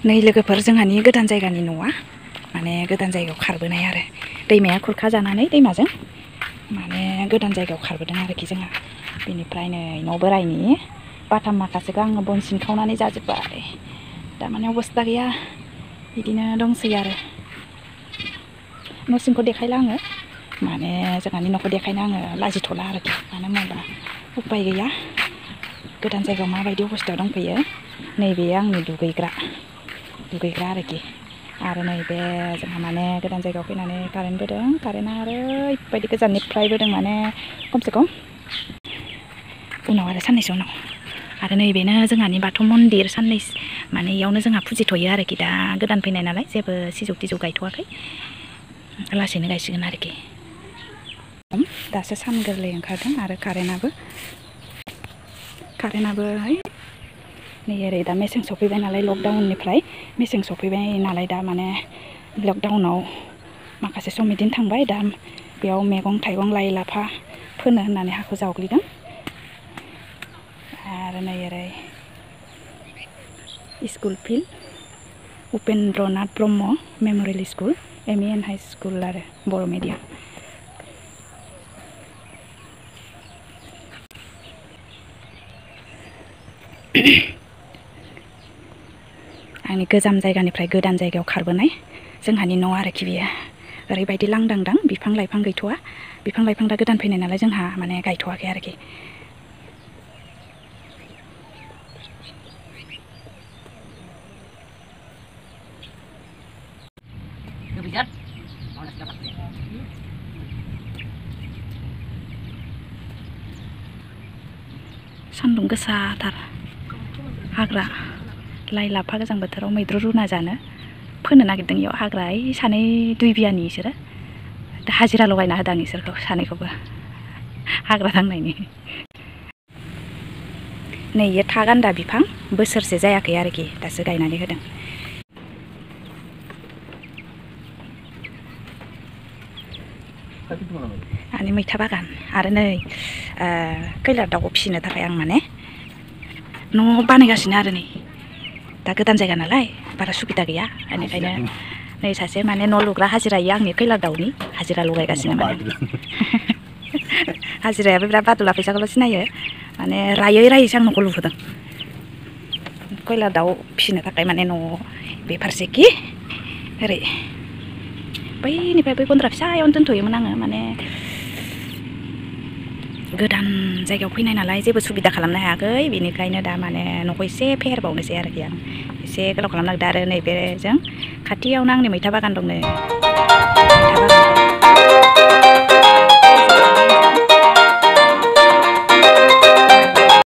नै लोगोफोर जोंहानि गोदान जायगानि न'आ माने गोदान जायगायाव खारबोनाय आरो दैमाया खुरखा जानानै दैमाजों माने गोदान जायगायाव खारबोदों आरोखि जोंहा बेनिफ्राय नै न' बोराइनि बाथाम माखासेखौ आङो बन सिनखावनानै जाजोब्बाय दा माने अबस्था गैया बिदिनो दंसै आरो न' सिंखौ देखायला आङो माने जोंहानि न'खौ देखायनो आङो लाजिथ'ला आरोखि मानो होनोब्ला उपाय गैया गोदान जायगायाव माबायदि अबस्थायाव दंफैयो नैबे आंनि दुगैग्रा आरोखि आरो नैबे जोंहा माने गोदान जायगायाव फैनानै कारेन्ट बोदों कारेन्टआ ओरैबायदि गोजाननिफ्राय बोदों माने खमसे खम उनाव आरो साननैसो उनाव आरो नैबेनो जोंहानि बाथौ मन्दिर साननैसो माने इयावनो जोंहा फुजिथ'यो आरोखि दा गोदान फैनाय नालाय जेबो सिजौ तिजौ गायथ'वाखै लासैनो गायसिगोन आरोखि दासो सान गोरलै ओंखारदों आरो कारेन्टआबो नै ओरै दा मेसें सफैबाय नालाय लकडाउननिफ्राय मेसें सफैबाय नालाय दा माने लकडाउनाव माखासे सम बिदिनो थांबाय दा बेयाव मैगं थाइगं लाइ लाफा फोनो होननानै हाखौ जावग्लिदों आरो नै ओरै school field Upendranath Brahma memorial school ME. High school आरो बर' मिडियाम आंनि गोजाम जायगानिफ्राय गोदान जायगायाव खारबोनाय जोंहानि न' आरोखि बियो ओरैबायदि लांदांदां बिफां लाइफां गैथ'वा बिफां लाइफां दा गोदान फैनाय नालाय जोंहा माने गायथ'वाखै आरोखि सान्दुं गोसाथार हाग्रा लाइ लाफा गोजां बोथोराव मैद्रु रुना जानो फोनो नागिरदों इयाव हाग्रा सानै दुइ बियानि इसोरो दा हाजिरा लगायना होदों आं इसोरखौ सानैखौबो हाग्रा दांनायनि नै इयो था गान्दा बिफां बोसोरसे जायाखै आरोखि दासो गायनानै होदों आंनि मैथा बागान आरो नै खैलार दाउखौ फिसिनो थाखाय आं माने न' बानायगासिनो आरो नै दा गोदान जायगा नालाय बारा सुबिदा गैया बेनिखायनो नै सासे माने न' लुग्रा हाजिरा इयो आंनि खैलार दाउनि हाजिरा लगायगासिनो माने हाजिरायाबो बिराद बादुला फैसाखौल' सिनायो माने रायै रायैसो आं न'खौ लुहोदों खैलार दाउ फिसिनो थाखाय माने न' बे फारसेखि ओरै बैनिफ्राय बै गन्द्रा फिसायावनो दोनथ'योमोन आङो माने गोदान जायगायाव फैनाय नालाय जेबो सुबिदा खालामनो हायाखै बेनिखायनो दा माने न'खौ एसे फेहेरबावनोसै आरोखि आं एसे गोलाव खालामनो नागिरदों आरो नैबेजों खाथियावनो आंनि मैथा बागान दं नै मैथा बागान